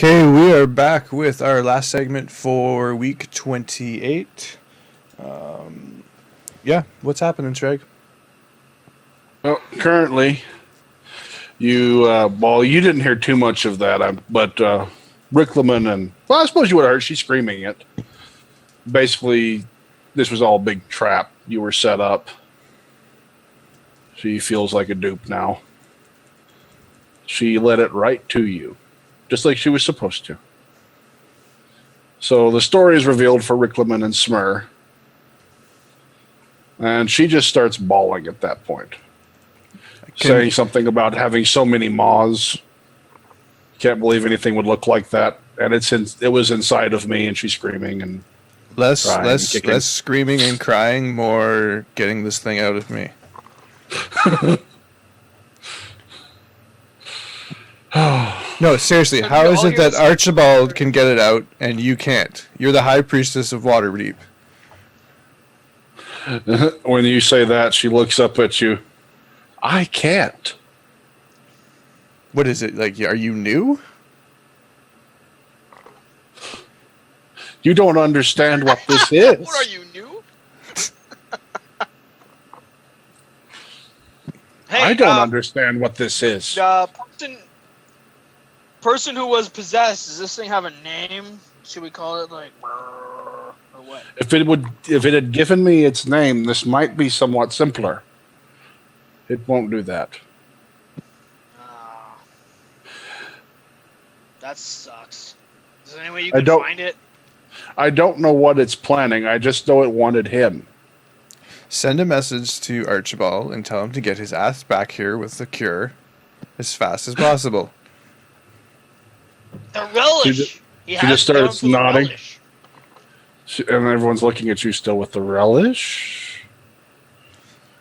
Okay, we are back with our last segment for week 28. Yeah, what's happening, Sragg? Well, currently, you didn't hear too much of that, but Riclamin I suppose you would have heard she's screaming it. Basically, this was all a big trap. You were set up. She feels like a dupe now. She led it right to you, just like she was supposed to. So the story is revealed for Riclamin and Smurrrrh. And she just starts bawling at that point. Saying something about having so many maws. Can't believe anything would look like that. And it was inside of me, and she's screaming and less kicking. screaming and crying, more getting this thing out of me. No, seriously, how is it that Archibald can get it out and you can't? You're the high priestess of Waterdeep. When you say that, she looks up at you. I can't. What is it? Like, are you new? You don't understand what this is. What are you, new? Hey, I don't understand what this is. Person who was possessed, does this thing have a name? Should we call it like or what? If it had given me its name, this might be somewhat simpler. It won't do that. That sucks. Is there any way you can find it? I don't know what it's planning. I just know it wanted him. Send a message to Archibald and tell him to get his ass back here with the cure as fast as possible. The relish. She just starts nodding. And everyone's looking at you still with the relish.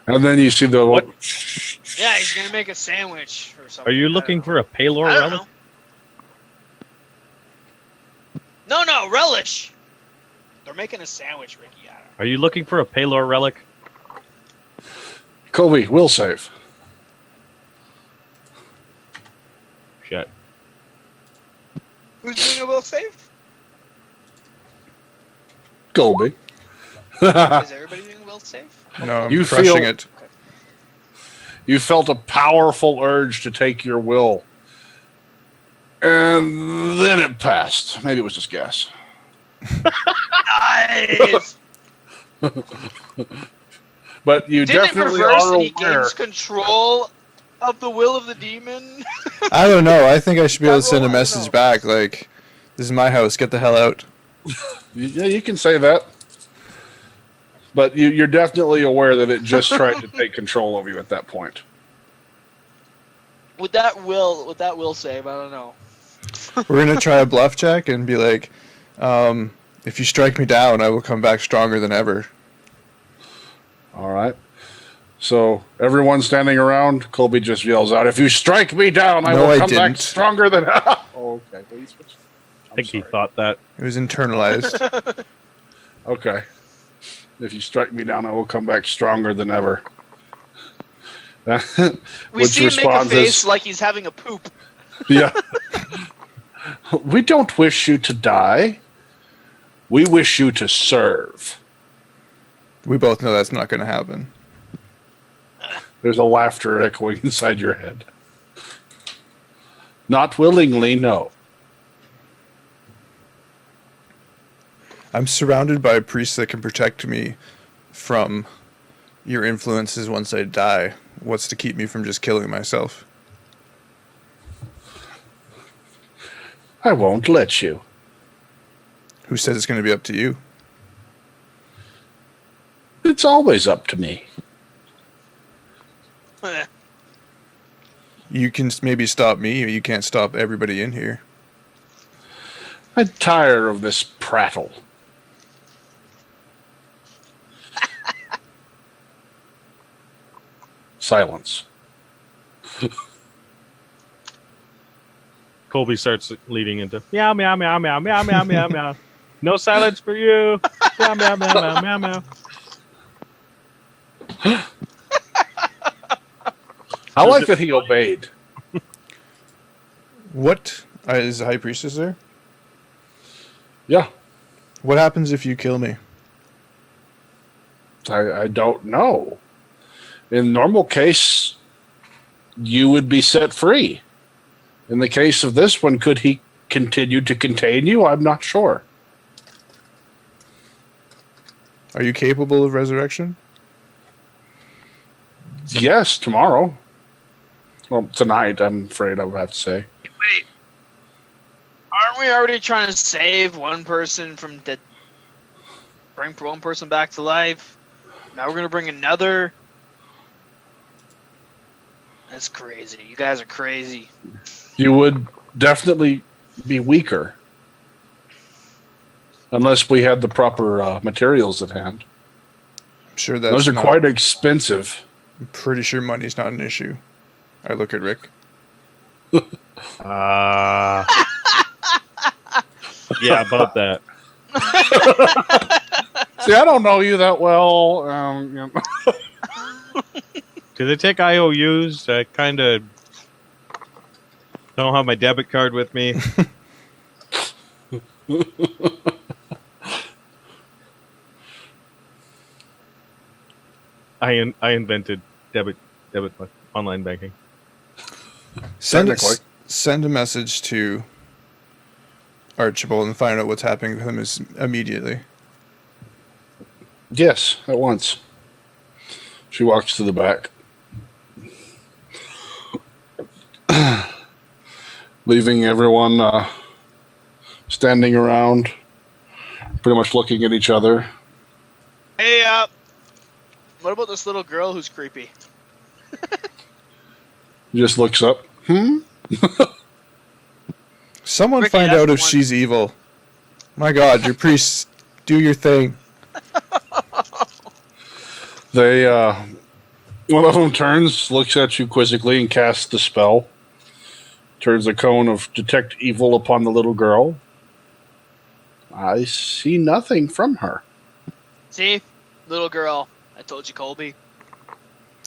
And then you see the... What? Yeah, he's going to make a sandwich or something. Are you looking for a Palor relish? No, relish. They're making a sandwich, Ricky. Are you looking for a Palor relic? Colby, will save. Shit. Who's doing a will save? Colby. Is everybody doing a will save? No, I'm crushing it. Okay. You felt a powerful urge to take your will. And then it passed. Maybe it was just gas. Nice! But you definitely are aware. And he gains control of the will of the demon? I don't know. I think I should be able to send a message back like, this is my house, get the hell out. Yeah, you can say that. But you're definitely aware that it just tried to take control of you at that point. With that will save, I don't know. We're going to try a bluff check and be like, if you strike me down, I will come back stronger than ever. All right. So everyone standing around, Colby just yells out, if you strike me down, I will come back stronger than... Oh, okay. I think he thought that. It was internalized. Okay. If you strike me down, I will come back stronger than ever. We see him make a face like he's having a poop. Yeah. We don't wish you to die. We wish you to serve. We both know that's not going to happen. There's a laughter echoing inside your head. Not willingly, no. I'm surrounded by priests that can protect me from your influences once I die. What's to keep me from just killing myself? I won't let you. Who says it's going to be up to you? It's always up to me. You can maybe stop me, or you can't stop everybody in here. I'm tired of this prattle. Silence. Colby starts leading into meow, meow, meow, meow, meow, meow, meow, meow. No silence for you. Meow, meow, meow, meow, meow, meow. I like that he obeyed. What Is the High Priestess there? Yeah, What happens if you kill me? I don't know. In normal case, you would be set free. In the case of this one, could he continue to contain you? I'm not sure. Are you capable of resurrection? Yes, tomorrow. Well, tonight, I'm afraid I would have to say. Wait. Aren't we already trying to save one person from dead? Bring one person back to life? Now we're gonna bring another? That's crazy. You guys are crazy. You would definitely be weaker. Unless we had the proper materials at hand. I'm sure that's Those are not, quite expensive. I'm pretty sure money's not an issue. I look at Rick. Yeah, about that. See, I don't know you that well. Do they take IOUs? I kind of don't have my debit card with me. I invented debit online banking. Send a Technically. message to Archibald and find out what's happening with him immediately. Yes, at once. She walks to the back. Leaving everyone standing around, pretty much looking at each other. Hey, what about this little girl who's creepy? He just looks up. Someone Ricky, find that's out the if one. she's evil. My God, your priests, do your thing. They, one of them turns, looks at you quizzically, and casts the spell. Turns a cone of detect evil upon the little girl. I see nothing from her. See? Little girl. I told you, Colby.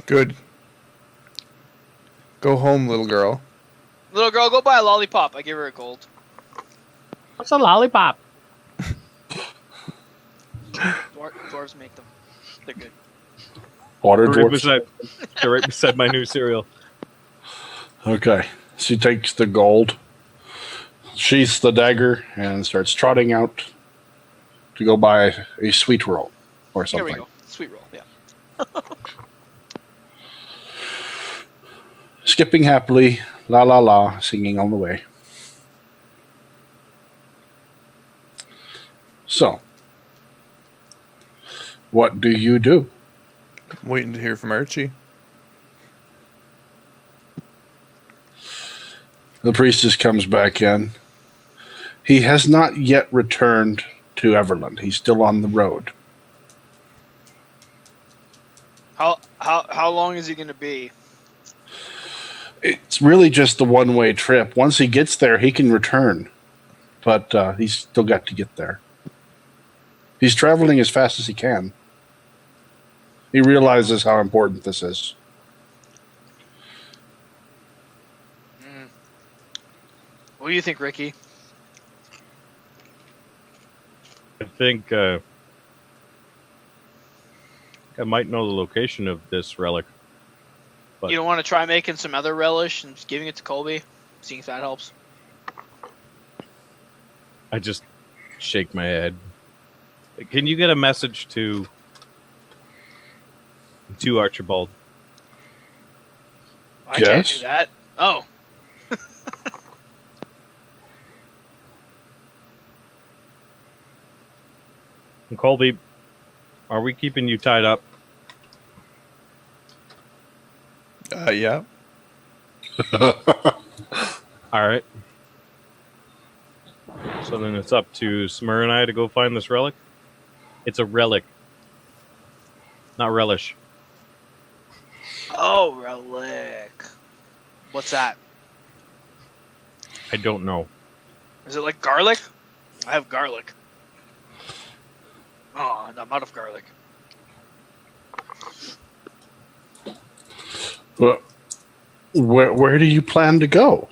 Good. Go home, little girl. Little girl, go buy a lollipop. I give her a gold. What's a lollipop? Dwarves make them. They're good. Water They're dwarfs. right beside my new cereal. Okay. She takes the gold, sheaths the dagger, and starts trotting out to go buy a sweet roll or Here we something. go. Sweet roll, yeah. Skipping happily, la la la, singing on the way. So, what do you do? I'm waiting to hear from Archie. The priestess comes back in. He has not yet returned to Everland. He's still on the road. How long is he gonna be? It's really just a one-way trip. Once he gets there, he can return. But he's still got to get there. He's traveling as fast as he can. He realizes how important this is. What do you think, Ricky? I think I might know the location of this relic. But You don't want to try making some other relish and just giving it to Colby? Seeing if that helps. I just shake my head. Can you get a message to Archibald? I can't Yes. do that. Oh. And Colby, are we keeping you tied up? Yeah. All right. So then it's up to Smurrrrh and I to go find this relic. It's a relic, not relish. Oh, relic. What's that? I don't know. Is it like garlic? I have garlic. Oh, I'm out of garlic. Well, where do you plan to go?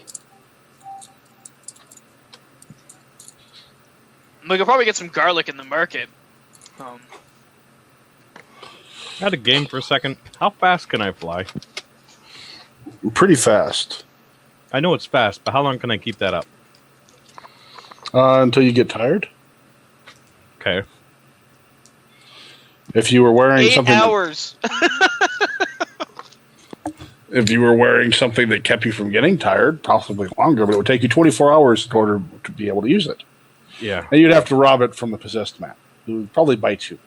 We could probably get some garlic in the market. Out of game for a second. How fast can I fly? Pretty fast. I know it's fast, but how long can I keep that up? Until you get tired. Okay. If you were wearing 8 something, hours. if you were wearing something that kept you from getting tired, possibly longer, but it would take you 24 hours in order to be able to use it. Yeah. And you'd have to rob it from the possessed man, who would probably bite you.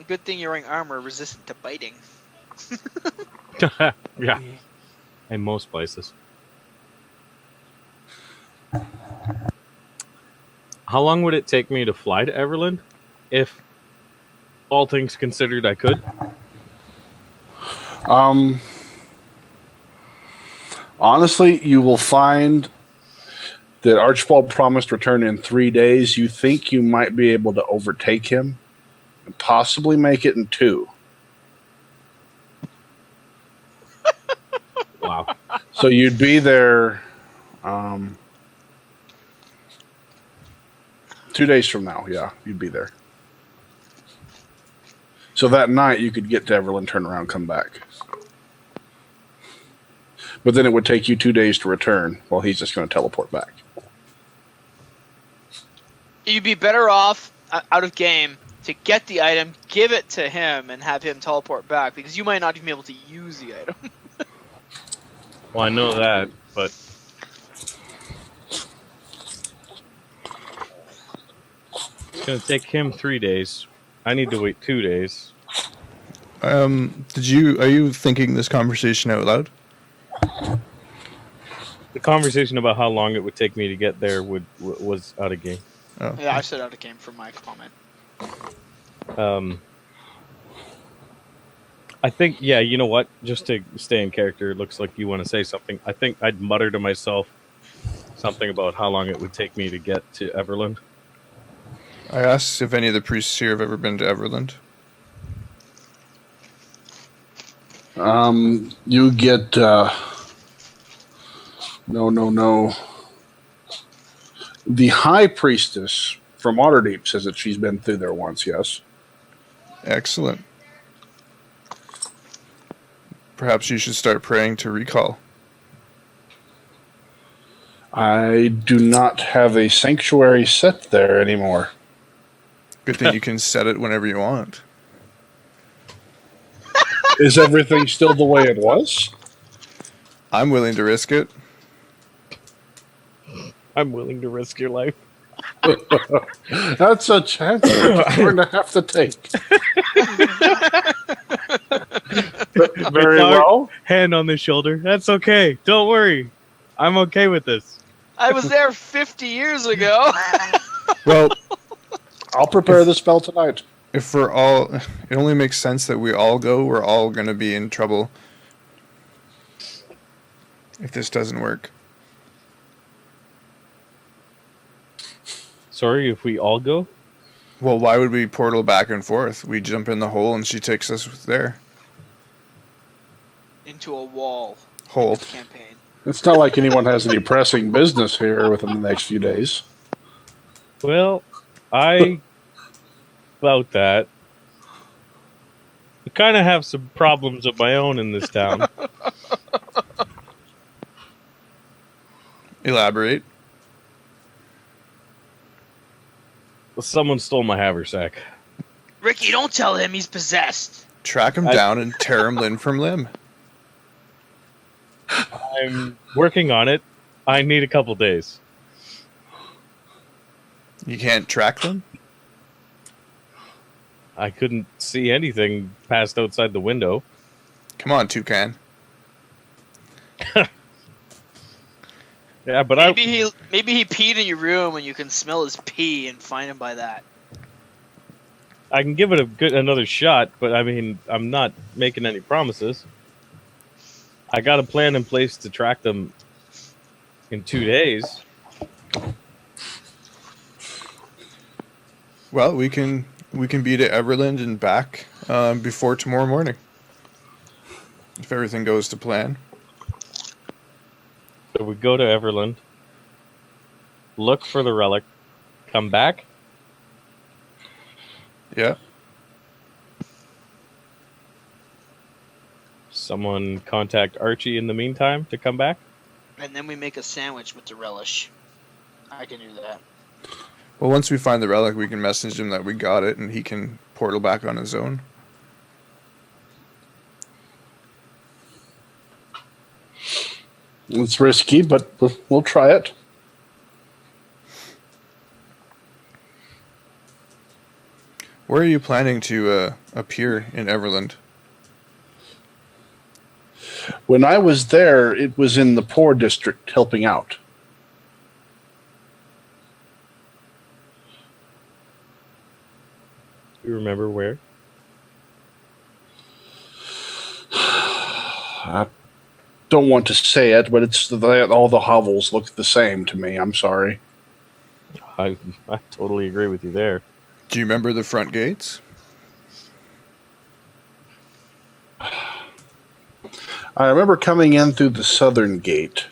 Good thing you're wearing armor resistant to biting. Yeah. In most places. How long would it take me to fly to Everland? If all things considered I could? Honestly, you will find that Archibald promised return in 3 days. You think you might be able to overtake him and possibly make it in 2. Wow. So you'd be there 2 days from now. Yeah, you'd be there. So that night you could get to Everland, turn around, come back. But then it would take you 2 days to return while he's just going to teleport back. You'd be better off out of game to get the item, give it to him, and have him teleport back, because you might not even be able to use the item. Well, I know that, but it's going to take him 3 days. I need to wait 2 days. Are you thinking this conversation out loud? The conversation about how long it would take me to get there was out of game. Oh. Yeah, I said out of game for my comment. I think, yeah, you know what? Just to stay in character, it looks like you want to say something. I think I'd mutter to myself something about how long it would take me to get to Everland. I asked if any of the priests here have ever been to Everland. You get no. The High Priestess from Waterdeep says that she's been through there once. Yes. Excellent. Perhaps you should start praying to recall. I do not have a sanctuary set there anymore. Good thing you can set it whenever you want. Is everything still the way it was? I'm willing to risk it. I'm willing to risk your life. That's a chance that you're going to have to take. Very well. Hand on the shoulder. That's okay. Don't worry. I'm okay with this. I was there 50 years ago. Well, I'll prepare the spell tonight. if we're all... It only makes sense that we all go. We're all going to be in trouble if this doesn't work. Sorry, if we all go? Well, why would we portal back and forth? We jump in the hole and she takes us there. Into a wall. Hole. Campaign. It's not like anyone has any pressing business here within the next few days. Well, about that. I kind of have some problems of my own in this town. Elaborate. Someone stole my haversack. Ricky, don't tell him he's possessed. Track him down and tear him limb from limb. I'm working on it. I need a couple days. You can't track them? I couldn't see anything past outside the window. Come on, Toucan. Yeah, but Maybe he peed in your room and you can smell his pee and find him by that. I can give it another shot, but I mean, I'm not making any promises. I got a plan in place to track them in 2 days. Well, we can be to Everland and back before tomorrow morning. If everything goes to plan. So we go to Everland, look for the relic, come back. Yeah. Someone contact Archie in the meantime to come back. And then we make a sandwich with the relish. I can do that. Well, once we find the relic, we can message him that we got it, and he can portal back on his own. It's risky, but we'll try it. Where are you planning to appear in Everland? When I was there, it was in the poor district helping out. You remember where? I don't want to say it, but it's all the hovels look the same to me. I'm sorry. I totally agree with you there. Do you remember the front gates? I remember coming in through the southern gate.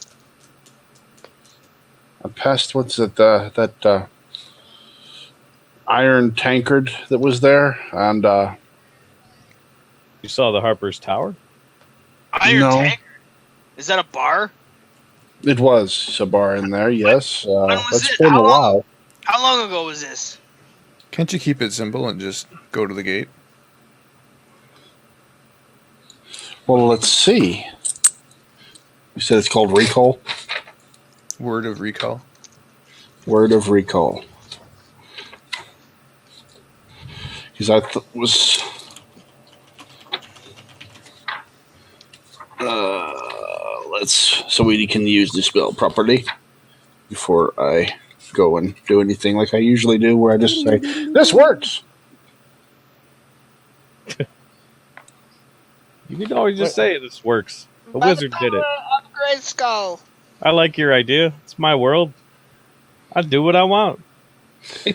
I passed that iron tankard that was there, and You saw the Harper's Tower? Iron No. Tank? Is that a bar? it was a bar in there. Yes, was that's it? been How a long? while. How long ago was this? Can't you keep it simple and just go to the gate? Well, let's see. You said it's called Recall? Word of recall. Word of Recall. Because I was... so we can use the spell properly before I go and do anything like I usually do, where I just say, this works! You can always just say this works. The wizard did it. Upgrade skull. I like your idea. It's my world. I do what I want.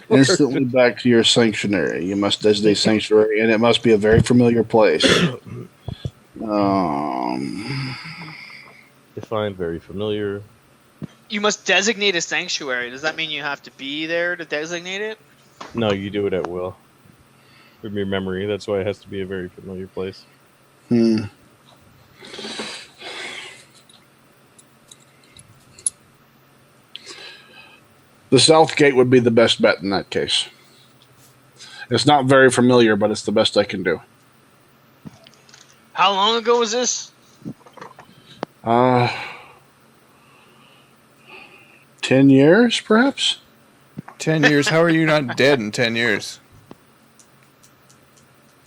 Instantly back to your sanctuary. You must designate sanctuary, and it must be a very familiar place. Define very familiar. You must designate a sanctuary. Does that mean you have to be there to designate it? No, you do it at will. From your memory. That's why it has to be a very familiar place. The south gate would be the best bet in that case. It's not very familiar, but it's the best I can do. How long ago was this? 10 years, perhaps? 10 years? How are you not dead in 10 years?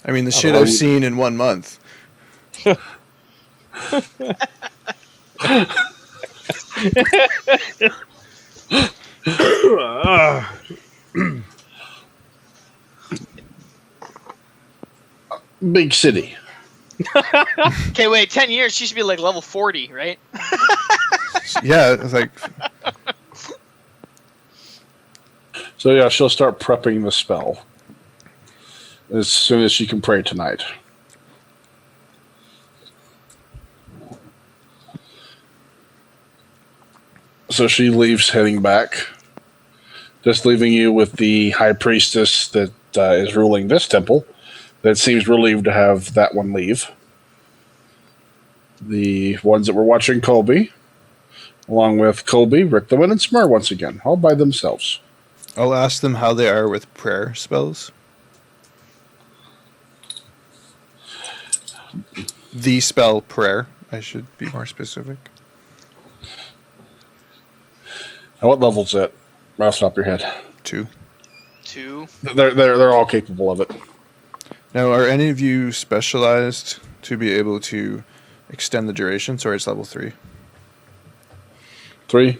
I mean, the shit know. I've seen in 1 month. Big city. Okay, wait, 10 years, she should be like level 40, right? Yeah, it's like, So yeah, she'll start prepping the spell as soon as she can pray tonight. So she leaves, heading back, just leaving you with the high priestess that is ruling this temple. That seems relieved to have that one leave. The ones that were watching Colby, along with Colby, Riclamin, and Smurrrrh once again, all by themselves. I'll ask them how they are with prayer spells. The spell prayer. I should be more specific. Now, what level's it? Right off the top of your head. 2. 2. They're all capable of it. Now, are any of you specialized to be able to extend the duration? Sorry, it's level 3. 3?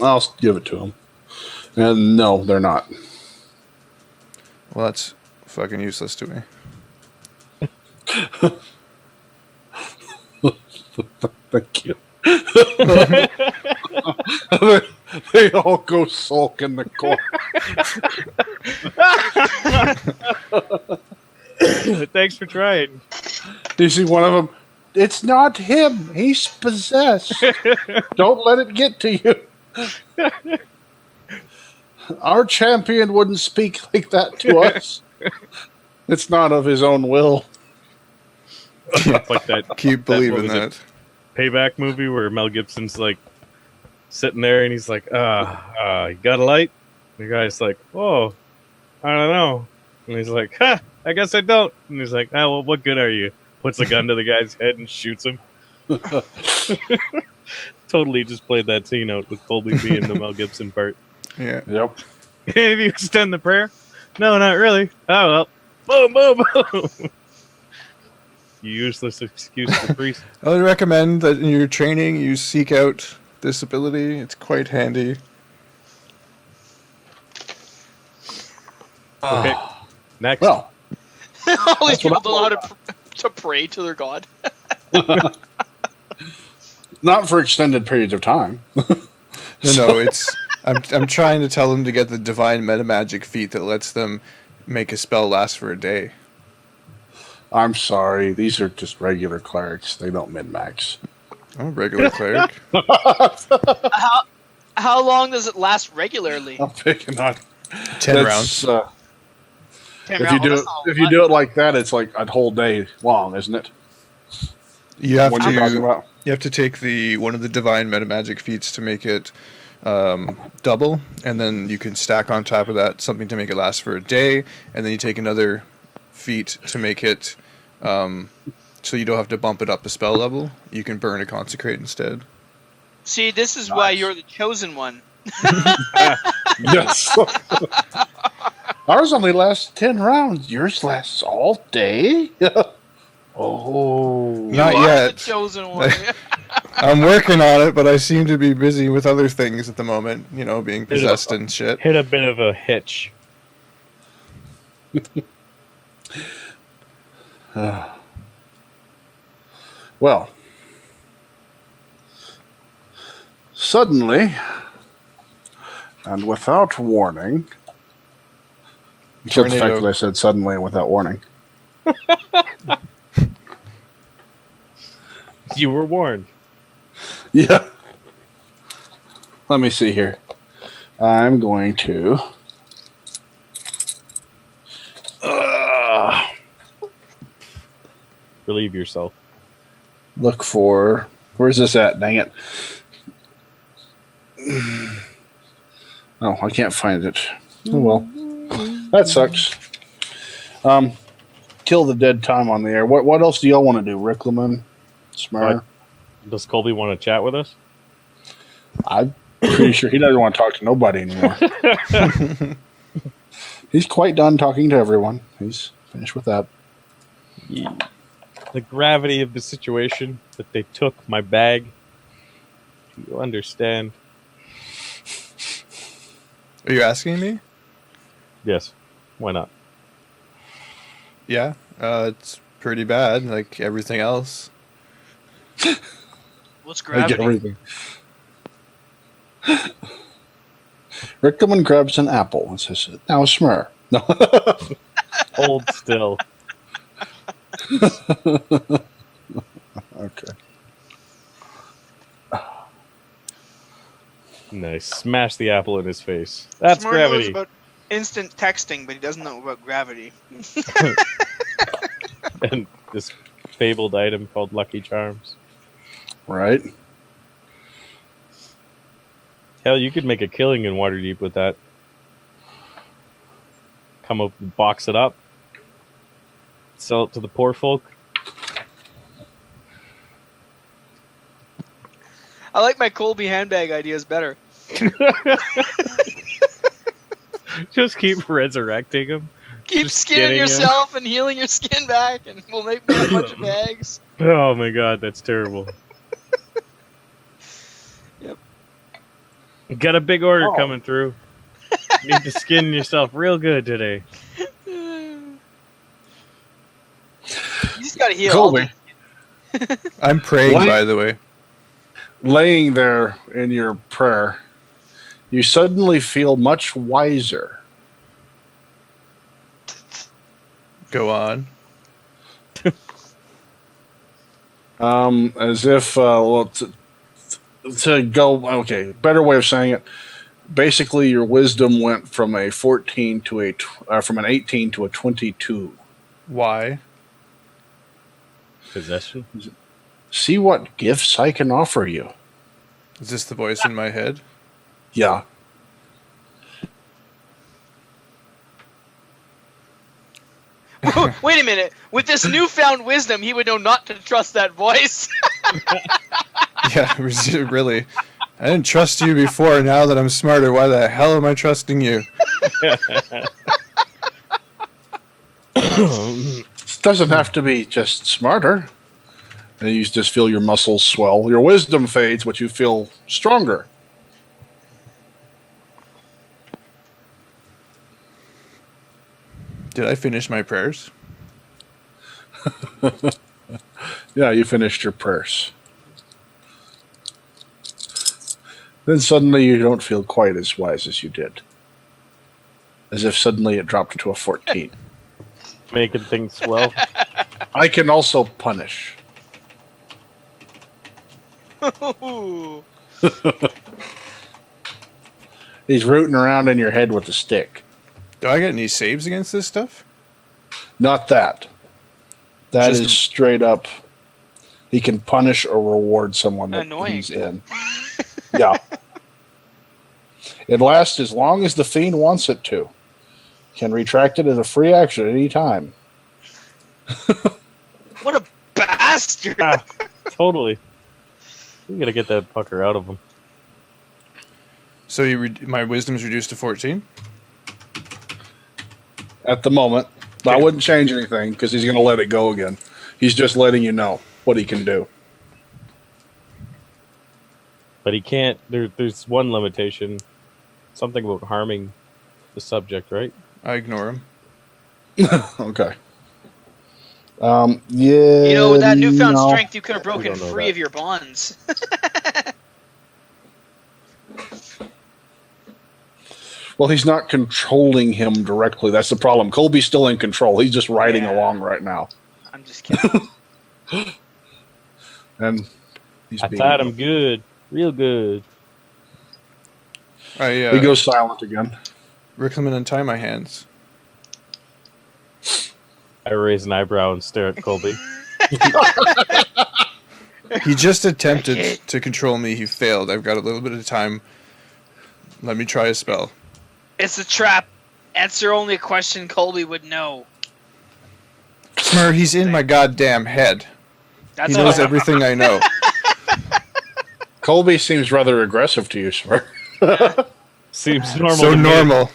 I'll give it to them. And no, they're not. Well, that's fucking useless to me. Thank you. They all go sulk in the corner. Thanks for trying. You see one of them, It's not him. He's possessed. Don't let it get to you. Our champion wouldn't speak like that to us. It's not of his own will. It's like that. Keep what believing was it? that. Payback movie where Mel Gibson's like sitting there and he's like, you got a light? And the guy's like, oh, I don't know. And he's like, I guess I don't. And he's like, well, what good are you? Puts a gun to the guy's head and shoots him. Totally just played that scene out with Colby being the Mel Gibson part. Yeah. Yep. Have you extend the prayer? No, not really. Oh, well. Boom, boom, boom. You useless excuse for priest. I would recommend that in your training you seek out this ability. It's quite handy. Okay. Next. Well, All these That's what people I'm don't know how to pray to their god. not for extended periods of time. No, it's I'm trying to tell them to get the divine meta magic feat that lets them make a spell last for a day. I'm sorry. These are just regular clerics. They don't min-max. I'm a regular cleric. How long does it last regularly? I'm picking on 10 rounds. If you do it like that, it's like a whole day long, isn't it? You have What are you talking to about? you have to take one of the divine meta magic feats to make it double, and then you can stack on top of that something to make it last for a day, and then you take another feat to make it so you don't have to bump it up a spell level. You can burn a consecrate instead. See, this is why you're the chosen one. Yes. Ours only lasts 10 rounds. Yours lasts all day? Oh. Not You are yet. the chosen one. I'm working on it, but I seem to be busy with other things at the moment, being possessed and shit. Hit a bit of a hitch. Well, suddenly, and without warning, except the fact Tornado. that I said suddenly and without warning. You were warned. Yeah. Let me see here. I'm going to. Relieve yourself. Look for. Where's this at? Dang it. Oh, I can't find it. Oh well. That sucks. Kill the dead time on the air. What else do y'all want to do? Riclamin? Smurrrrh? Does Colby want to chat with us? I'm pretty sure he doesn't want to talk to nobody anymore. He's quite done talking to everyone. He's finished with that. The gravity of the situation that they took my bag. Do you understand? Are you asking me? Yes. Why not? Yeah, it's pretty bad, like everything else. What's I get gravity? everything. Rickaman grabs an apple and says, "Now Smurrrrh." No. Hold still. Okay. Nice. Smash the apple in his face. That's Smurrrrh knows gravity. about instant texting, but he doesn't know about gravity. And this fabled item called Lucky Charms. Right. Hell, you could make a killing in Waterdeep with that. Come up, box it up, sell it to the poor folk. I like my Colby handbag ideas better. Just keep resurrecting them. Keep Just skinning getting yourself and healing your skin back, and we'll make me a bunch of bags. Oh my god, that's terrible. Yep. Got a big order Oh. coming through. Need to skin yourself real good today. You just gotta heal. Colby, I'm praying, What? by the way. laying there in your prayer, you suddenly feel much wiser. Go on. As if, to go, okay, better way of saying it. Basically, your wisdom went from a 14 to from an 18 to a 22. Why? Possession. See what gifts I can offer you. Is this the voice in my head? Yeah. Wait a minute. With this newfound wisdom, he would know not to trust that voice. Yeah, really. I didn't trust you before. Now that I'm smarter, why the hell am I trusting you? It doesn't have to be just smarter. And you just feel your muscles swell. Your wisdom fades, but you feel stronger. Did I finish my prayers? Yeah, you finished your prayers. Then suddenly you don't feel quite as wise as you did. As if suddenly it dropped to a 14. Making things swell. I can also punish. Ooh. He's rooting around in your head with a stick. Do I get any saves against this stuff? Not that. That Just- is straight up. He can punish or reward someone that Annoying. he's in. Yeah. It lasts as long as the fiend wants it to. Can retract it as a free action at any time. What a bastard! Ah, totally. We gotta get that fucker out of him. So my wisdom's reduced to 14? At the moment. I wouldn't change anything because he's going to let it go again. He's just letting you know what he can do. But he can't. There's one limitation. Something about harming the subject, right? I ignore him. Okay. Yeah. You know, with that newfound no. strength, you could have broken don't know free that. of your bonds. Well, he's not controlling him directly. That's the problem. Colby's still in control. He's just riding Yeah. along right now. I'm just kidding. And he's I tied him good, real good. He goes silent again. Riclamin, untie my hands. I raise an eyebrow and stare at Colby. He just attempted to control me. He failed. I've got a little bit of time. Let me try a spell. It's a trap. Answer only a question Colby would know. Smurrrrh, he's in my goddamn head. That's He knows all. everything I know. Colby seems rather aggressive to you, sir. Seems normal. So to me. normal.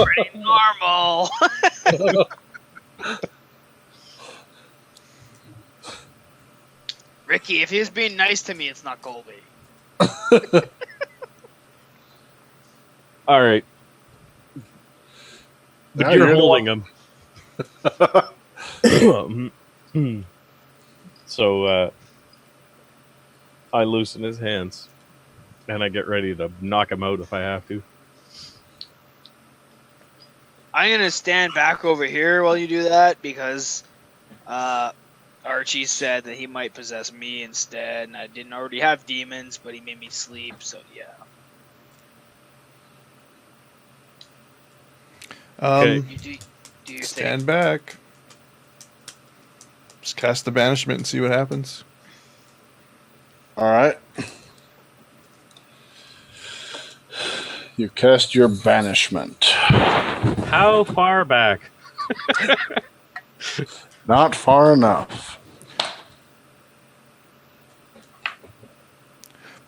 Pretty normal. Ricky, if he's being nice to me, it's not Colby. All right. But Now you're you're the holding him. So I loosen his hands, and I get ready to knock him out if I have to. I'm gonna stand back over here while you do that because Archie said that he might possess me instead, and I didn't already have demons, but he made me sleep, so yeah. Okay. You do your Stand thing. back. Just cast the banishment and see what happens. All right. You cast your banishment. How far back? Not far enough.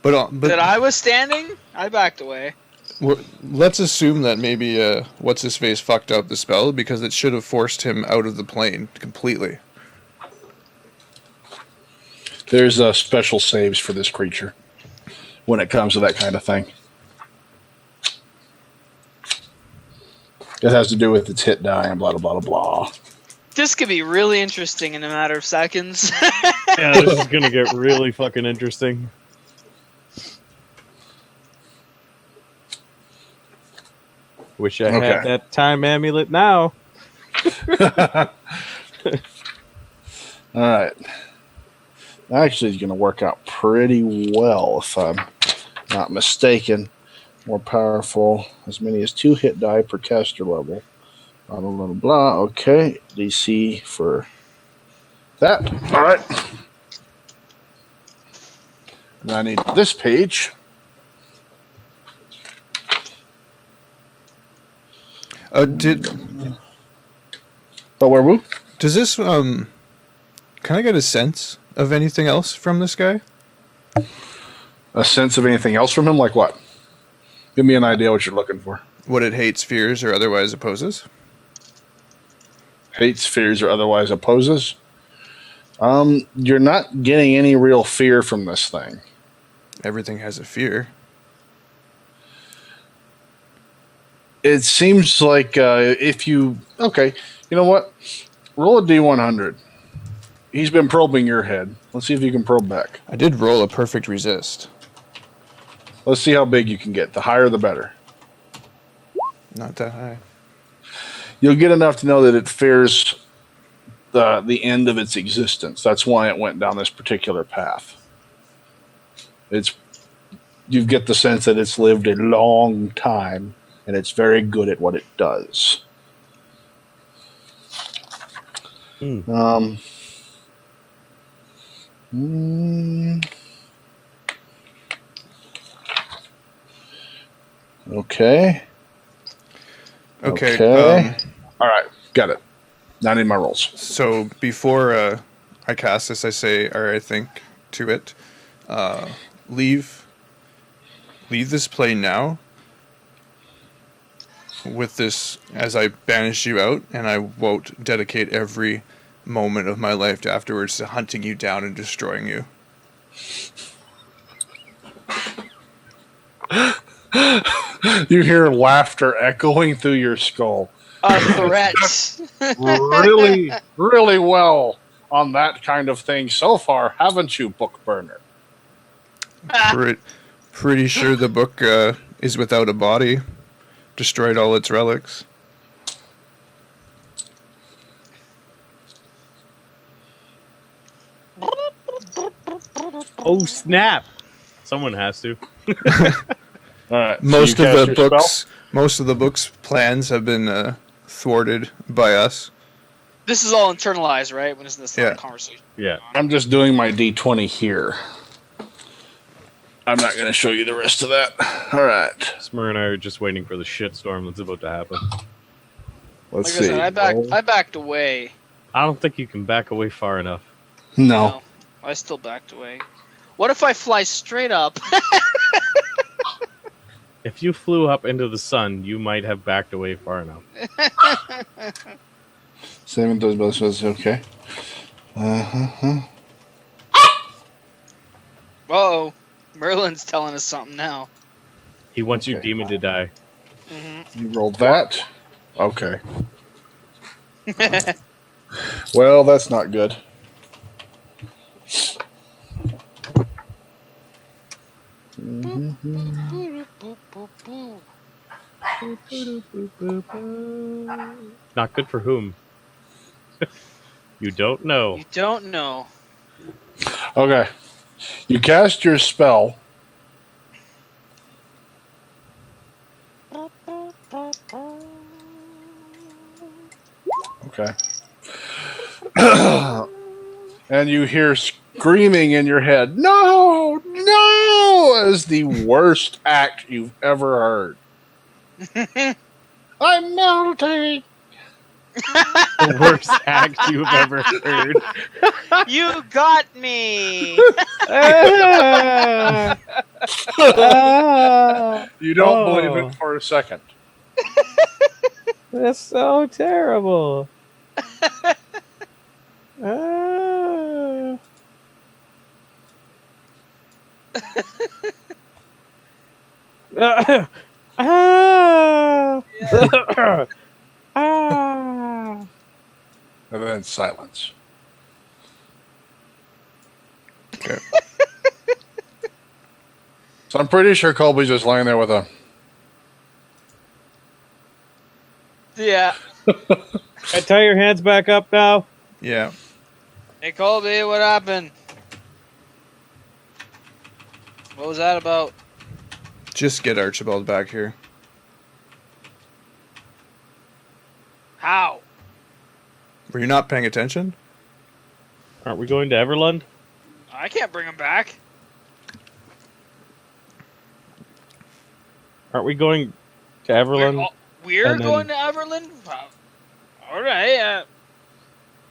But That I was standing, I backed away. let's assume that maybe what's his face fucked up the spell because it should have forced him out of the plane completely. There's special saves for this creature when it comes to that kind of thing. It has to do with its hit die and blah, blah, blah, blah. This could be really interesting in a matter of seconds. Yeah, this is gonna get really fucking interesting. Wish I had Okay. that time amulet now. All right. Actually, it's going to work out pretty well if I'm not mistaken. More powerful, as many as 2 hit die per caster level. Blah, blah, blah, blah. Okay, DC for that. All right. And I need this page. But where we? Does this can I get a sense of anything else from this guy? A sense of anything else from him? Like what? Give me an idea what you're looking for. What it hates, fears, or otherwise opposes? Hates, fears, or otherwise opposes? You're not getting any real fear from this thing. Everything has a fear. It seems like if you... Okay, you know what? Roll a D100. He's been probing your head. Let's see if you can probe back. I did roll a perfect resist. Let's see how big you can get. The higher, the better. Not that high. You'll get enough to know that it fears the end of its existence. That's why it went down this particular path. You get the sense that it's lived a long time, and it's very good at what it does. Okay. Okay. All right. Got it. Now I need my rolls. So before I cast this, I say, or I think to it, leave this plane now. With this, as I banish you out, and I won't dedicate every moment of my life afterwards to hunting you down and destroying you. You hear laughter echoing through your skull. Threats. Really, really well on that kind of thing so far, haven't you, book burner? Pretty sure the book is without a body. Destroyed all its relics. Oh snap! Someone has to. All right. Most so of the book's plans have been thwarted by us. This is all internalized, right? When is this conversation? Yeah. I'm just doing my D20 here. I'm not going to show you the rest of that. All right. Smurrrrh and I are just waiting for the shitstorm that's about to happen. Let's Like see. I said, I backed away. I don't think you can back away far enough. No. I still backed away. What if I fly straight up? If you flew up into the sun, you might have backed away far enough. Saving those both. Okay. Whoa. Merlin's telling us something now. He wants your Okay. demon to die. You rolled that. Okay. Well, that's not good. Not good for whom? You don't know. You don't know. Okay. You cast your spell. Okay. And you hear screaming in your head, "No! No!" as the worst act you've ever heard. I'm melting! The worst act you've ever heard. You got me. You don't believe it for a second. That's so terrible. Ah. Ah. Ah. And then silence. Okay. So I'm pretty sure Colby's just lying there with a... Yeah. Tie your hands back up now. Yeah. Hey, Colby, what happened? What was that about? Just get Archibald back here. How? Were you not paying attention? Aren't we going to Everlund? I can't bring him back. Aren't we going to Everlund? We're And then- going to Everland? All right.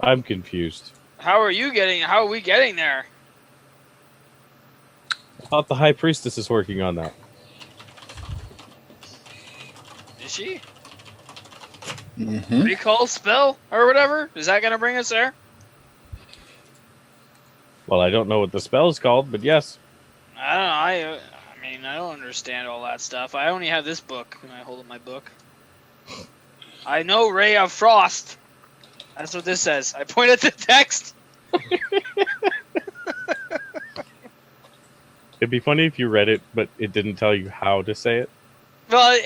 I'm confused. How are we getting there? I thought the High Priestess is working on that. Is she? Mm-hmm. Recall spell or whatever? Is that going to bring us there? Well, I don't know what the spell is called, but yes. I don't know. I mean, I don't understand all that stuff. I only have this book when I hold up my book. I know Ray of Frost. That's what this says. I point at the text. It'd be funny if you read it, but it didn't tell you how to say it. Well,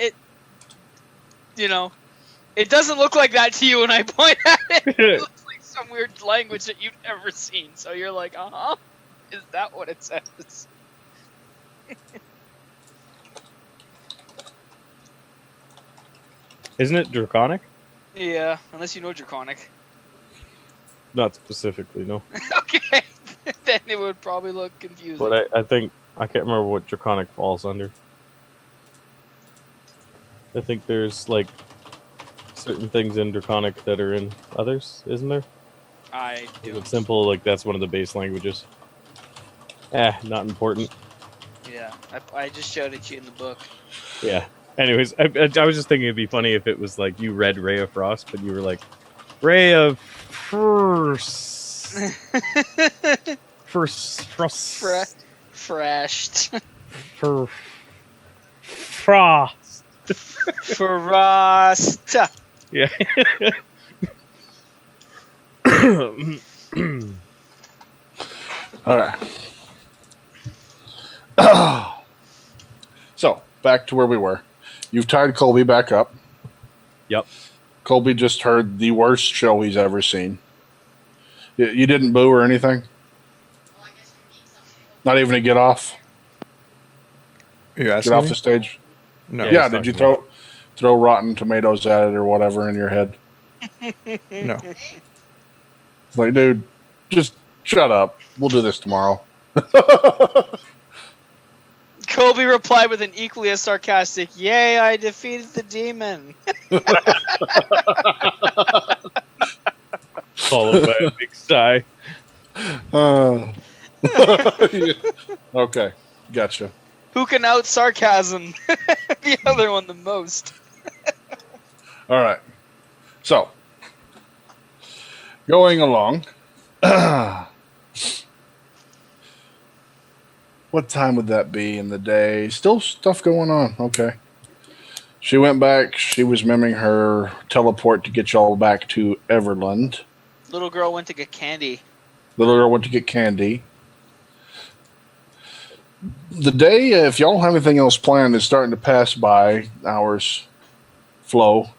it doesn't look like that to you when I point at it. It looks like some weird language that you've never seen. So you're like, uh-huh. Is that what it says? Isn't it Draconic? Yeah, unless you know Draconic. Not specifically, no. Okay. Then it would probably look confusing. But I think I can't remember what Draconic falls under. I think there's like certain things in Draconic that are in others, isn't there? I do. It's simple, like that's one of the base languages. Not important. Yeah, I just showed it to you in the book. Yeah. Anyways, I was just thinking it'd be funny if it was like you read Ray of Frost, but you were like Ray of Frost. Frost. Frost. Frost. Frost. Yeah. All right. So, back to where we were. You've tied Colby back up. Yep. Colby just heard the worst show he's ever seen. You didn't boo or anything? Not even to get off? You Get asking off me? the stage? No. Yeah, it's did you not throw rotten tomatoes at it or whatever in your head? No. Like, dude, just shut up. We'll do this tomorrow. Colby replied with an equally as sarcastic, "Yay, I defeated the demon." Followed by a big sigh. Okay, gotcha. Who can out sarcasm the other one the most? All right. So, going along. What time would that be in the day? Still stuff going on. Okay. She went back. She was miming her teleport to get y'all back to Everlund. Little girl went to get candy. Little girl went to get candy. The day, if y'all have anything else planned, is starting to pass by. Hours flow.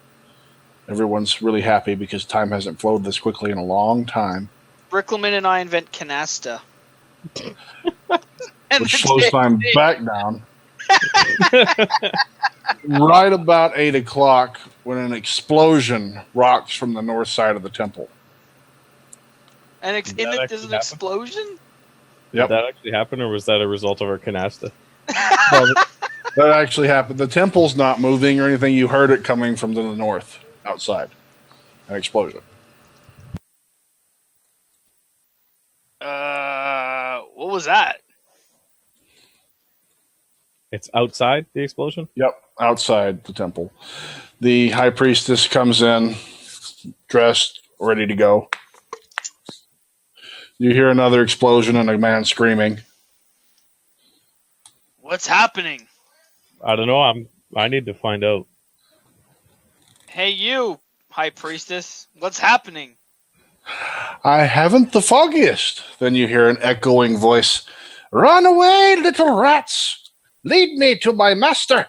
Everyone's really happy because time hasn't flowed this quickly in a long time. Riclamin and I invent canasta. Which slows time back down. Right about 8 o'clock when an explosion rocks from the north side of the temple. And Did that there's actually an explosion? Yep. Did that actually happen, or was that a result of our canasta? Well, that actually happened. The temple's not moving or anything. You heard it coming from the north outside. An explosion. What was that? It's outside the explosion? Yep, outside the temple. The high priestess comes in, dressed, ready to go. You hear another explosion and a man screaming. What's happening? I don't know. I need to find out. Hey, you, High Priestess. What's happening? I haven't the foggiest. Then you hear an echoing voice. Run away, little rats. Lead me to my master.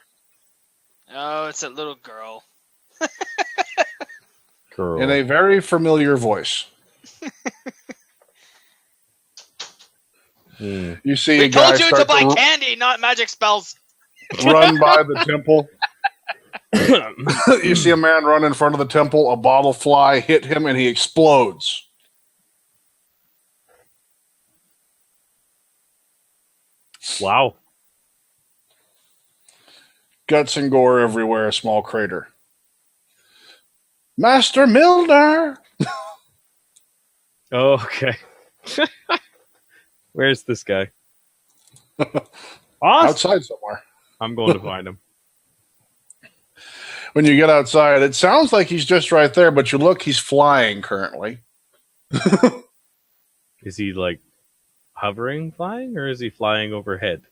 Oh, it's a little girl. Girl. In a very familiar voice. You see We a guy told you to start buy to candy, not magic spells. run by the temple. You see a man run in front of the temple, a bottle fly, hit him, and he explodes. Wow. Guts and gore everywhere, a small crater. Master Milner! Oh, okay. Where's this guy? Outside somewhere. I'm going to find him. When you get outside, it sounds like he's just right there, but you look, he's flying currently. Is he like hovering, flying, or is he flying overhead?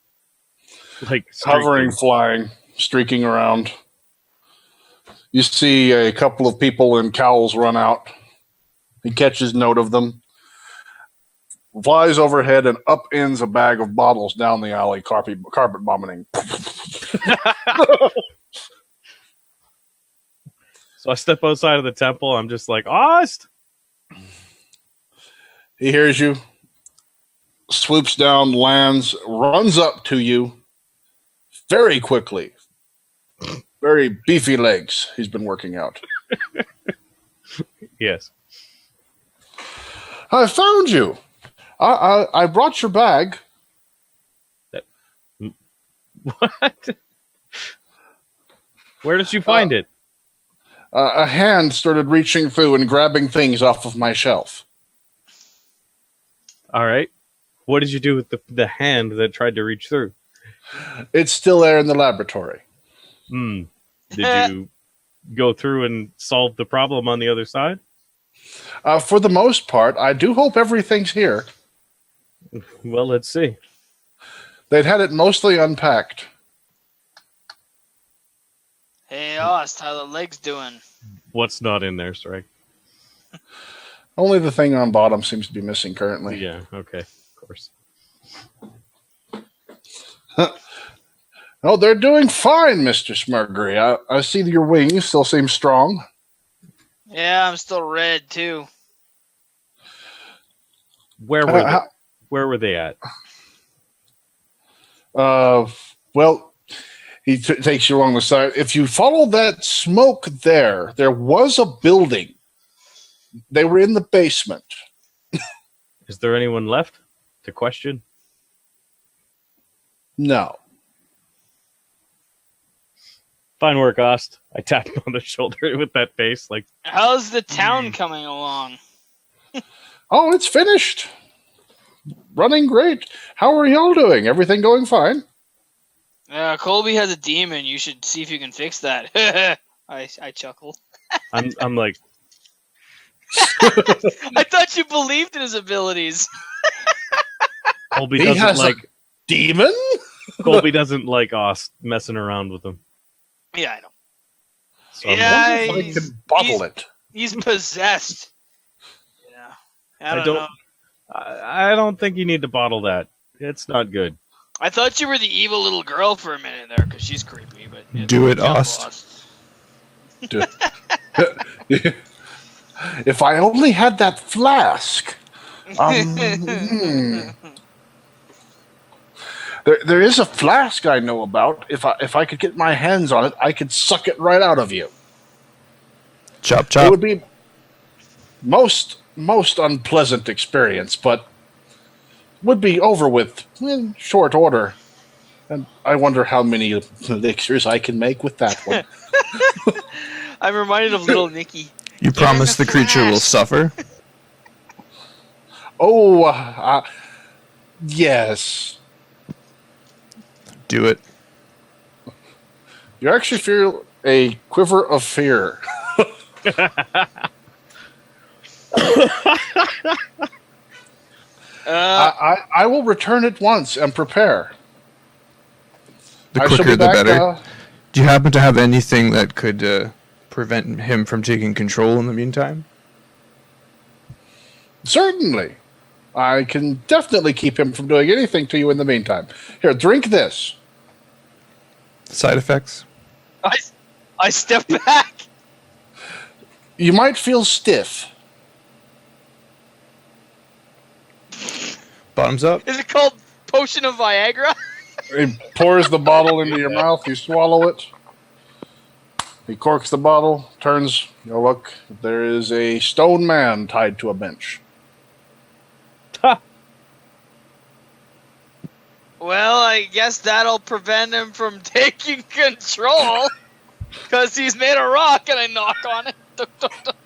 Like Hovering, streaking? flying, streaking around. You see a couple of people in cowls run out. He catches note of them, flies overhead, and upends a bag of bottles down the alley, carpet vomiting. So I step outside of the temple. I'm just like, Ost! He hears you, swoops down, lands, runs up to you very quickly. Very beefy legs he's been working out. Yes. I found you. I brought your bag. What? Where did you find it? A hand started reaching through and grabbing things off of my shelf. All right. What did you do with the hand that tried to reach through? It's still there in the laboratory. Did you go through and solve the problem on the other side? For the most part, I do hope everything's here. Well, let's see. They'd had it mostly unpacked. Hey, Ost, how the legs doing? What's not in there, Sragg? Only the thing on bottom seems to be missing currently. Yeah, okay, of course. Oh, they're doing fine, Mr. Smurrrrh. I see your wings still seem strong. Yeah, I'm still red too. Where were they at? Well, he takes you along the side. If you follow that smoke there was a building. They were in the basement. Is there anyone left to question? No. Fine work, Ost. I tap him on the shoulder with that face, like, How's the town coming along? Oh, it's finished. Running great. How are y'all doing? Everything going fine? Colby has a demon. You should see if you can fix that. I chuckle. I'm like, I thought you believed in his abilities. Colby He doesn't has like a demon? Colby doesn't like Ost messing around with him. Yeah, I know. So I'm Yeah, I wonder if I can bottle it. He's possessed. Yeah, I don't know. I don't think you need to bottle that. It's not good. I thought you were the evil little girl for a minute there because she's creepy. But Do it, yeah, Ost. If I only had that flask. There is a flask I know about. If I could get my hands on it, I could suck it right out of you. Chop It chop. would be most unpleasant experience, but would be over with in short order. And I wonder how many elixirs I can make with that one. I'm reminded of little Nicky. You promise the creature will flask. suffer? Oh, yes. Do it. You actually feel a quiver of fear. I will return it once and prepare. The I shall quicker be the back, better. Do you happen to have anything that could prevent him from taking control in the meantime? Certainly. I can definitely keep him from doing anything to you in the meantime. Here, drink this. Side effects? I step back. You might feel stiff. Bottoms up. Is it called Potion of Viagra? He pours the bottle into your mouth. You swallow it. He corks the bottle, turns. You look. There is a stone man tied to a bench. Ha! Well, I guess that'll prevent him from taking control. Because he's made of rock and I knock on it. Duk, duk, duk.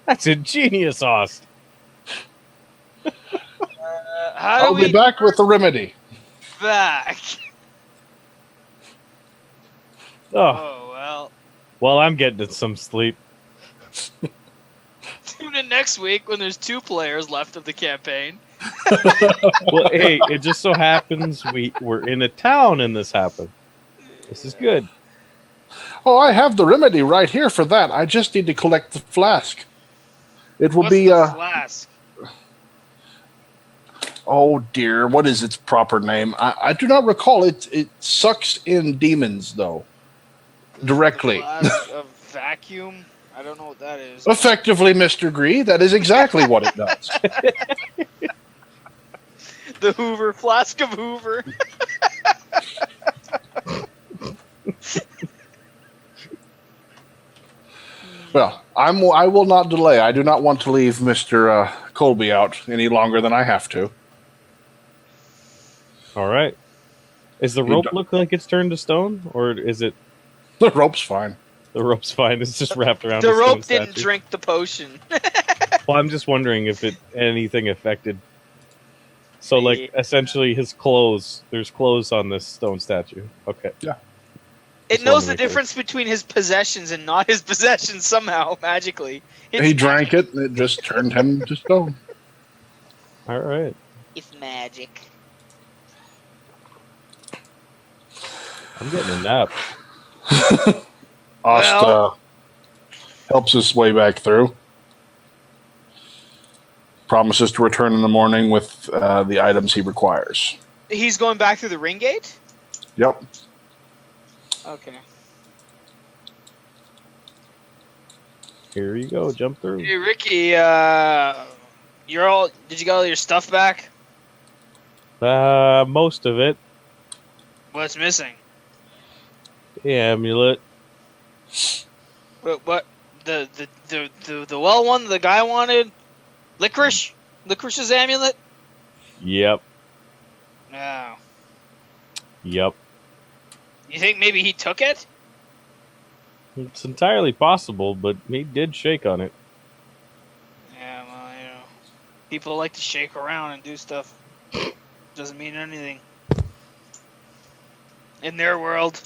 That's ingenious, Ost. How I'll do be we back with the remedy. back? Oh, Oh, well. well, I'm getting some sleep. Tune in next week when there's 2 players left of the campaign. Well, hey, it just so happens we're in a town and this happened. This is good. Oh, I have the remedy right here for that. I just need to collect the flask. It will What's be the flask? Oh dear, what is its proper name? I do not recall. It sucks in demons though. Directly. Flask of vacuum? I don't know what that is. Effectively, Mr. Gree, that is exactly what it does. The Hoover, flask of Hoover. Well, I will not delay. I do not want to leave Mr. Colby out any longer than I have to. All right. Is the You rope don't- look like it's turned to stone, or is it The rope's fine. the rope's fine? It's just wrapped around The a stone rope didn't statue? drink the potion. Well, I'm just wondering if anything affected. So, like, essentially, his clothes. There's clothes on this stone statue. Okay. It Just knows the wondering if difference between his possessions and not his possessions somehow, magically. He drank it, and it just turned him to stone. All right. It's magic. I'm getting a nap. Ost Well- helps his way back through. Promises to return in the morning with the items he requires. He's going back through the ring gate? Yep. Okay. Here you go. Jump through. Hey, Ricky, did you get all your stuff back? Most of it. What's missing? The amulet. What? The well one the guy wanted? Licorice? Licorice's amulet? Yep. No. Yep. You think maybe he took it? It's entirely possible, but he did shake on it. Yeah, well, people like to shake around and do stuff. Doesn't mean anything. In their world.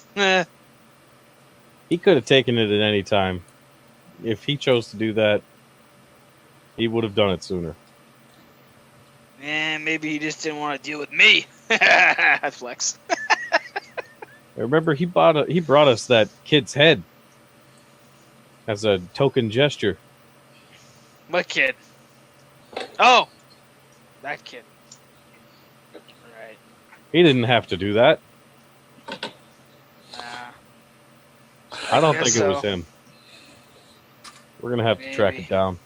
He could have taken it at any time. If he chose to do that, he would have done it sooner. Maybe he just didn't want to deal with me. Flex. I remember he brought us that kid's head as a token gesture. What kid? Oh! That kid. Right. He didn't have to do that. Nah. I don't guess think it was so. him. We're gonna have to track Maybe. it down.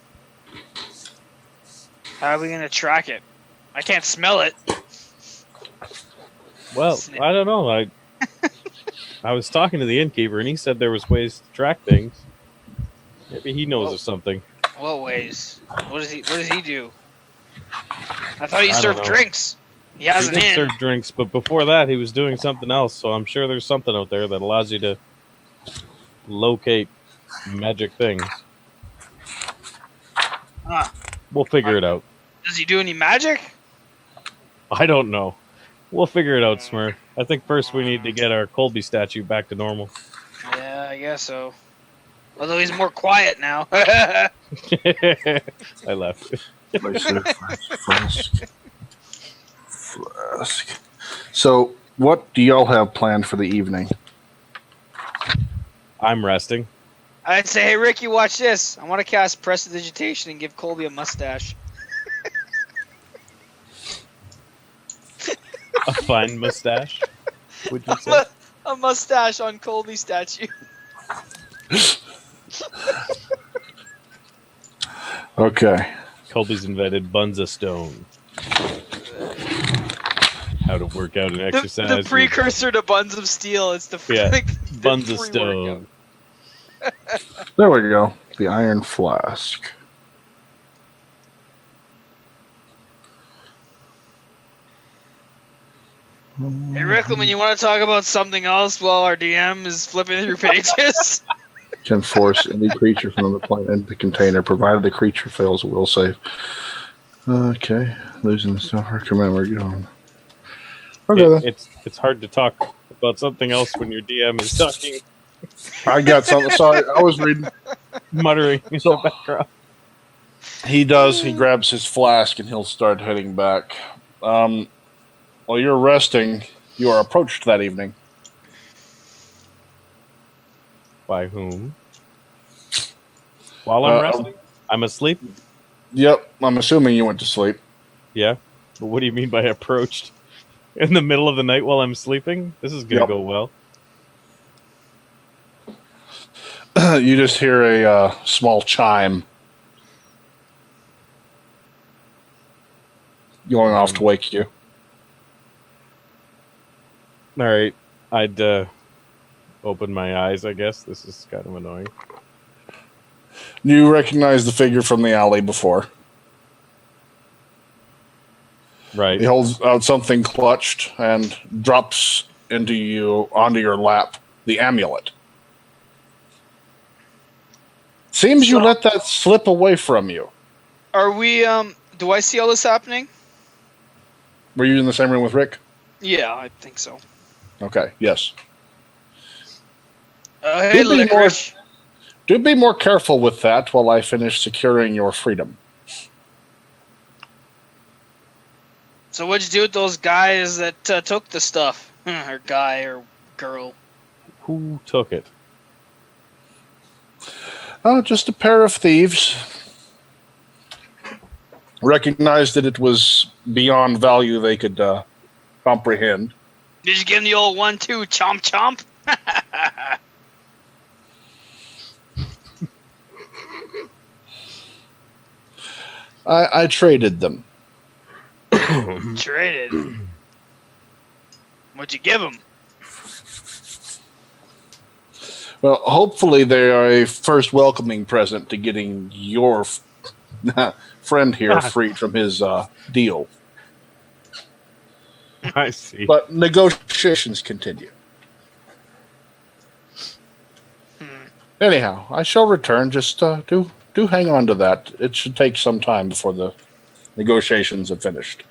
How are we gonna track it? I can't smell it. Well, Snip. I don't know. I was talking to the innkeeper, and he said there was ways to track things. Maybe he knows of something. What ways? What does he do? I thought he I don't served know. drinks. He has He an did inn. serve drinks, but before that, he was doing something else. So I'm sure there's something out there that allows you to locate magic things. Huh. We'll figure it out. Does he do any magic? I don't know. We'll figure it out, Smurrrrh. I think first we need to get our Colby statue back to normal. Yeah, I guess so. Although he's more quiet now. I left. Flask. So, what do y'all have planned for the evening? I'm resting. I'd say, hey Ricky, watch this. I want to cast Prestidigitation and give Colby a mustache. A fine mustache, would you say? A mustache on Colby's statue. Okay. Colby's invented Bunza Stone. How to work out and exercise. The precursor to Buns of Steel. It's the Bunza Stone. There we go. The iron flask. Hey, Riclamin, you want to talk about something else while our DM is flipping through pages? Can force any creature from the plane into the container, provided the creature fails a will save. Okay, losing the stuff. Recommend we're going. Okay, then. It's hard to talk about something else when your DM is talking, I got something. Sorry, I was reading. muttering in the background. He does. He grabs his flask and he'll start heading back. While you're resting, you are approached that evening. By whom? While I'm resting? I'm asleep? Yep, I'm assuming you went to sleep. Yeah. But what do you mean by approached? In the middle of the night while I'm sleeping? This is going to go well. You just hear a small chime going off to wake you. All right. I'd open my eyes, I guess. This is kind of annoying. You recognize the figure from the alley before. Right. He holds out something clutched and drops onto your lap the amulet. Seems you let that slip away from you. Are we, do I see all this happening? Were you in the same room with Rick? Yeah, I think so. Okay, yes. Hey, Licorice. Do be more careful with that while I finish securing your freedom. So what'd you do with those guys that took the stuff? Or guy or girl? Who took it? Oh, just a pair of thieves. Recognized that it was beyond value they could comprehend. Did you give him the old 1-2 chomp chomp? I traded them. Traded. What'd you give him? Well, hopefully they are a first welcoming present to getting your friend here freed from his deal. I see. But negotiations continue. Anyhow, I shall return. Just do hang on to that. It should take some time before the negotiations have finished.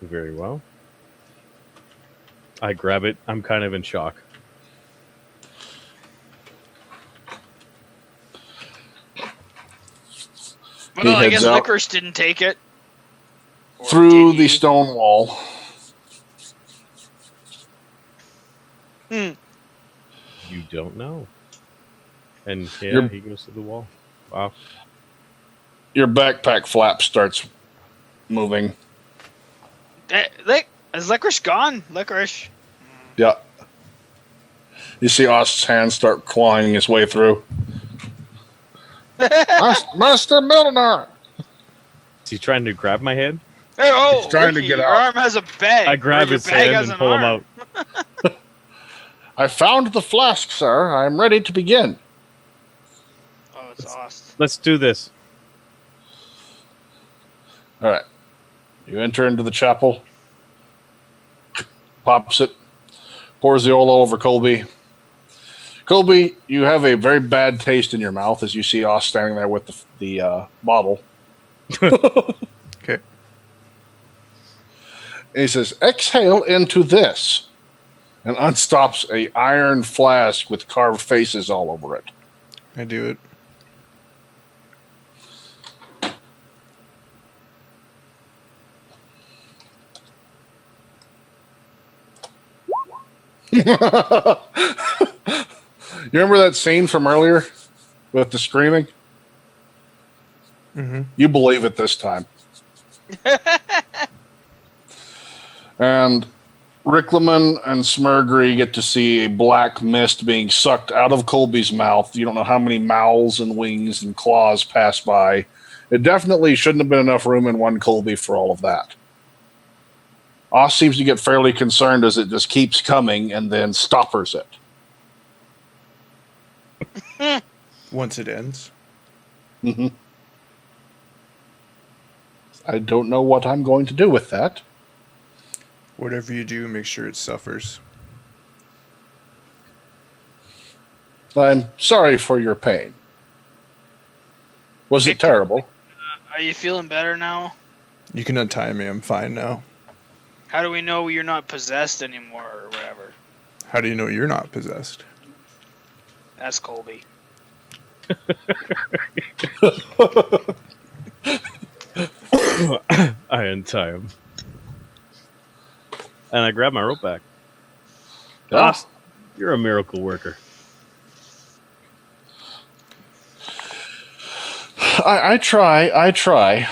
Very well. I grab it. I'm kind of in shock. Well, I guess out Licorice didn't take it. Or through did the he? stone wall. Hmm. You don't know. And yeah, he goes to the wall. Wow. Your backpack flap starts moving. Is Licorice gone? Licorice. Yeah. You see Ost's hands start clawing his way through. Master Milner! Is he trying to grab my head? Hey, oh, He's trying to Ricky, get your out. arm has a bag. I grab Or your his bag hand has and an pull him arm. out. I found the flask, sir. I'm ready to begin. Oh, it's Ost. Let's do this. All right. You enter into the chapel. Pops it. Pours the oil over Colby. Colby, you have a very bad taste in your mouth as you see Ost standing there with the bottle. Okay. And he says, exhale into this. And unstops a iron flask with carved faces all over it. I do it. You remember that scene from earlier with the screaming? Mm-hmm. You believe it this time. And Riclamin and Smurrrrh get to see a black mist being sucked out of Colby's mouth. You don't know how many mouths and wings and claws pass by It definitely shouldn't have been enough room in one Colby for all of that. Oz seems to get fairly concerned as it just keeps coming and then stoppers it. Once it ends. Mm-hmm. I don't know what I'm going to do with that. Whatever you do, make sure it suffers. I'm sorry for your pain. Was it terrible? Are you feeling better now? You can untie me. I'm fine now. How do we know you're not possessed anymore or whatever? How do you know you're not possessed? That's Colby. I untie him. And I grab my rope back. Doss, you're a miracle worker. I try.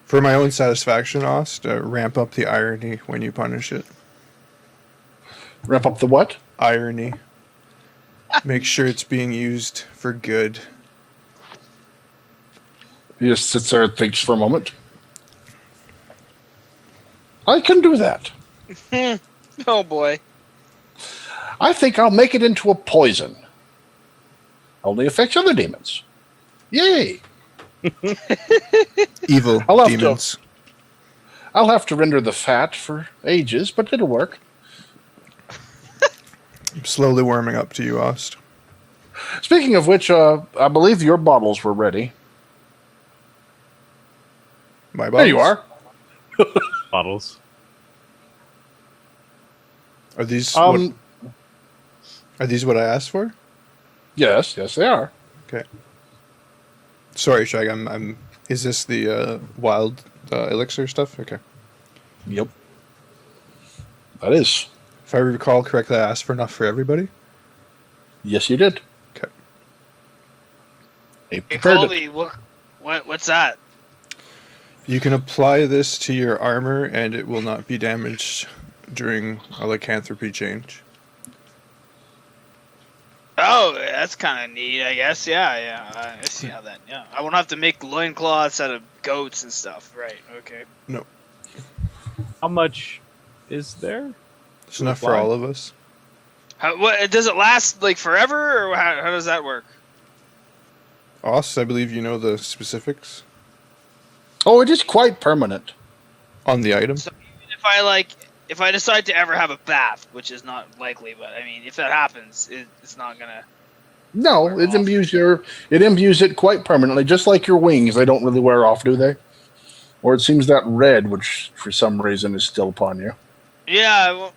For my own satisfaction, Ost, ramp up the irony when you punish it. Ramp up the what? Irony. Make sure it's being used for good. He just sits there and thinks for a moment. I can do that. Oh boy. I think I'll make it into a poison. Only affects other demons. Yay! Evil I'll have demons. I'll have to render the fat for ages, but it'll work. I'm slowly warming up to you, Ost. Speaking of which, I believe your bottles were ready. My There you bottles? are. Bottles. Are these Um, are these what I asked for? yes, they are. Okay. Sorry, Sragg. I'm. Is this the wild elixir stuff? Okay. Yep. That is. If I recall correctly, I asked for enough for everybody. Yes, you did. Okay. He Hey, prepared it. Colby, what's that? You can apply this to your armor, and it will not be damaged during a lycanthropy change. Oh, that's kind of neat, I guess. Yeah. I see how that. Yeah, I won't have to make loincloths out of goats and stuff. Right. Okay. No, How much is there? it's enough for all of us. What does it last like forever, or how does that work? Ost, I believe you know the specifics Oh, it is quite permanent. on the item. So even if I decide to ever have a bath, which is not likely, but I mean, if that happens, it's not gonna. No, it imbues it quite permanently, just like your wings. They don't really wear off, do they? Or it seems that red, which for some reason is still upon you. Yeah,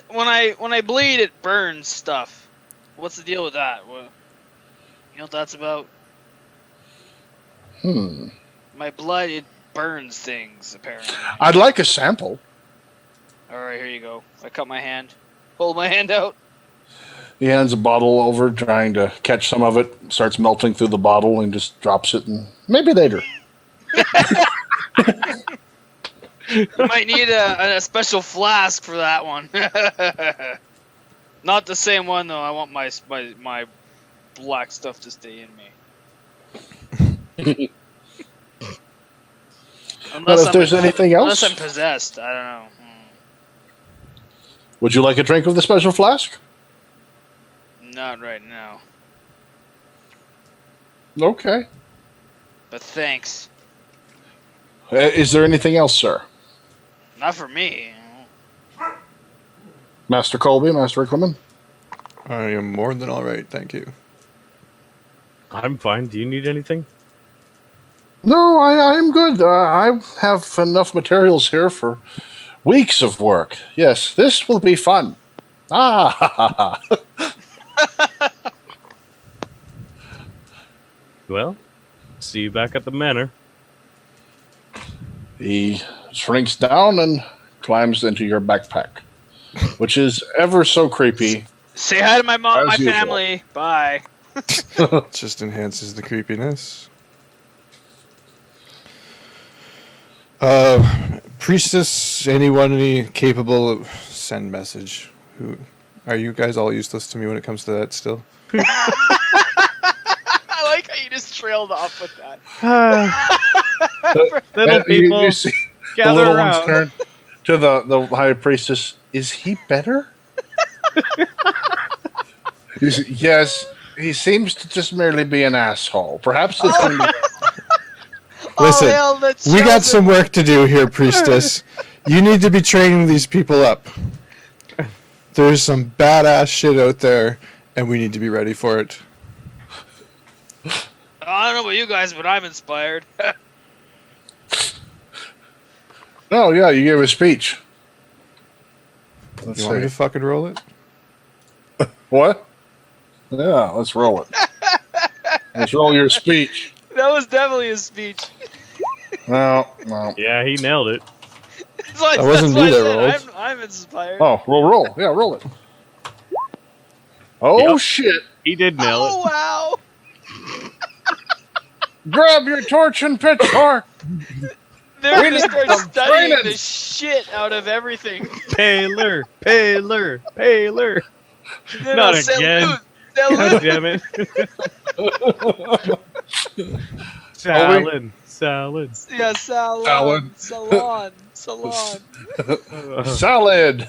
when I bleed, it burns stuff. What's the deal with that? You know what that's about? My blood, it burns things, apparently. I'd like a sample. Alright, here you go. I cut my hand. Hold my hand out. He hands a bottle over, trying to catch some of it, starts melting through the bottle, and just drops it, and maybe later. You might need a special flask for that one. Not the same one, though. I want my black stuff to stay in me. But if there's anything else, Unless I'm possessed. I don't know. would you like a drink of the special flask? Not right now. Okay. But thanks. Is there anything else, sir? Not for me. Master Colby, Master Riclamin? I am more than all right, thank you. I'm fine. Do you need anything? No, I'm good. I have enough materials here for weeks of work. Yes, this will be fun. Ah, ha, ha, ha. Well, see you back at the manor. He shrinks down and climbs into your backpack, which is ever so creepy. Say hi to my mom, As my usual. family. Bye. It just enhances the creepiness. Priestess, anyone capable of send message? Who are you guys all useless to me when it comes to that still? I like how you just trailed off with that. Little people, You see the gather little ones around. turn to the high priestess. Is he better? Yes, he seems to just merely be an asshole. Perhaps this thing. Listen, All hail the we got chosen some work to do here, priestess. You need to be training these people up. There's some badass shit out there, and we need to be ready for it. I don't know about you guys, but I'm inspired. Oh yeah, you gave a speech. Let's You want me to see. fucking roll it? What? Yeah, let's roll it. Let's roll your speech. That was definitely a speech. No. Yeah, he nailed it. That wasn't me that rolled. I'm inspired. Oh, roll. Yeah, roll it. Oh Yep. shit! He did nail Oh, it. wow. Grab your torch and pitchfork. They're We going to need start some studying training. the shit out of everything. Paler. No, Not salute, again. salute. God damn it. Salad. Yeah, salon. Salad. Salon. Salad.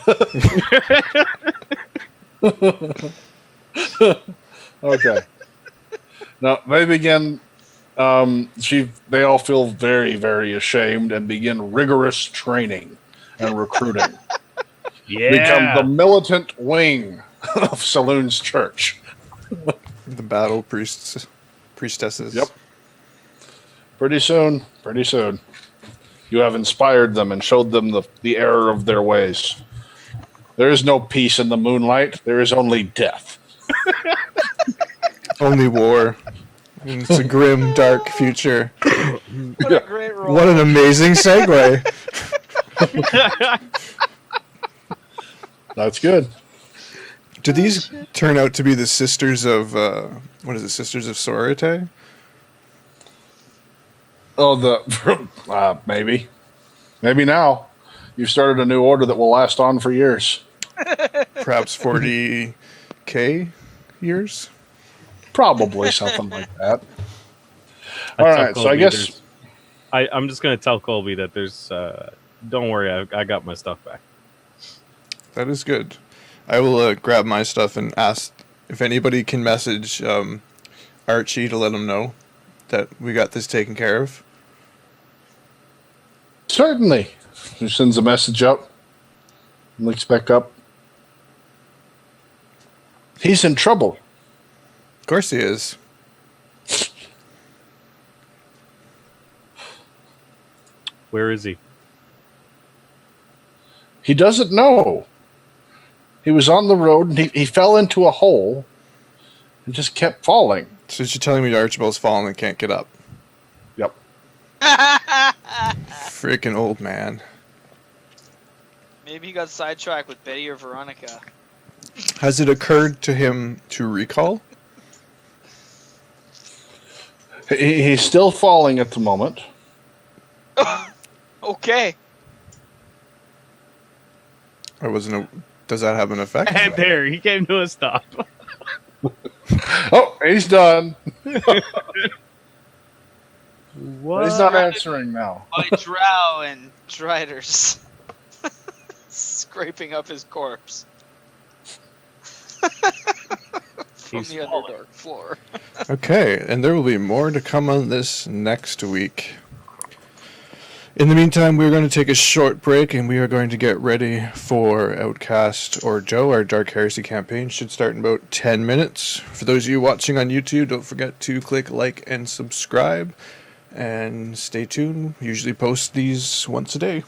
Okay. Now they begin. They all feel very, very ashamed and begin rigorous training and recruiting. Become the militant wing of Saloon's church. The battle priestesses. Yep. Pretty soon. You have inspired them and showed them the error of their ways. There is no peace in the moonlight. There is only death. Only war. It's a grim, dark future. What a great role. What an amazing segue. That's good. Do these turn out to be the sisters of, Sisters of Sororite? Oh, maybe. Maybe now. You've started a new order that will last on for years. Perhaps 40k years? Probably something like that. I All tell right, so I Colby guess I'm just going to tell Colby that there's. Don't worry, I got my stuff back. That is good. I will grab my stuff and ask if anybody can message Archie to let him know that we got this taken care of. certainly he sends a message up, looks back up. He's in trouble. Of course he is. Where is he? He doesn't know. He was on the road and he fell into a hole and just kept falling. So you're telling me Archibald's fallen and can't get up? Yep. Freaking old man. Maybe he got sidetracked with Betty or Veronica. Has it occurred to him to recall? He's still falling at the moment. Okay. Or wasn't it? Does that have an effect? And there, he came to a stop. Oh, he's done. What? He's not answering now. By Drow and Driders. Scraping up his corpse. From He's the falling. Underdark floor. Okay, and there will be more to come on this next week. In the meantime, we're going to take a short break, and we are going to get ready for Outcast or Joe. Our Dark Heresy campaign should start in about 10 minutes. For those of you watching on YouTube, don't forget to click like and subscribe. And stay tuned. We usually post these once a day.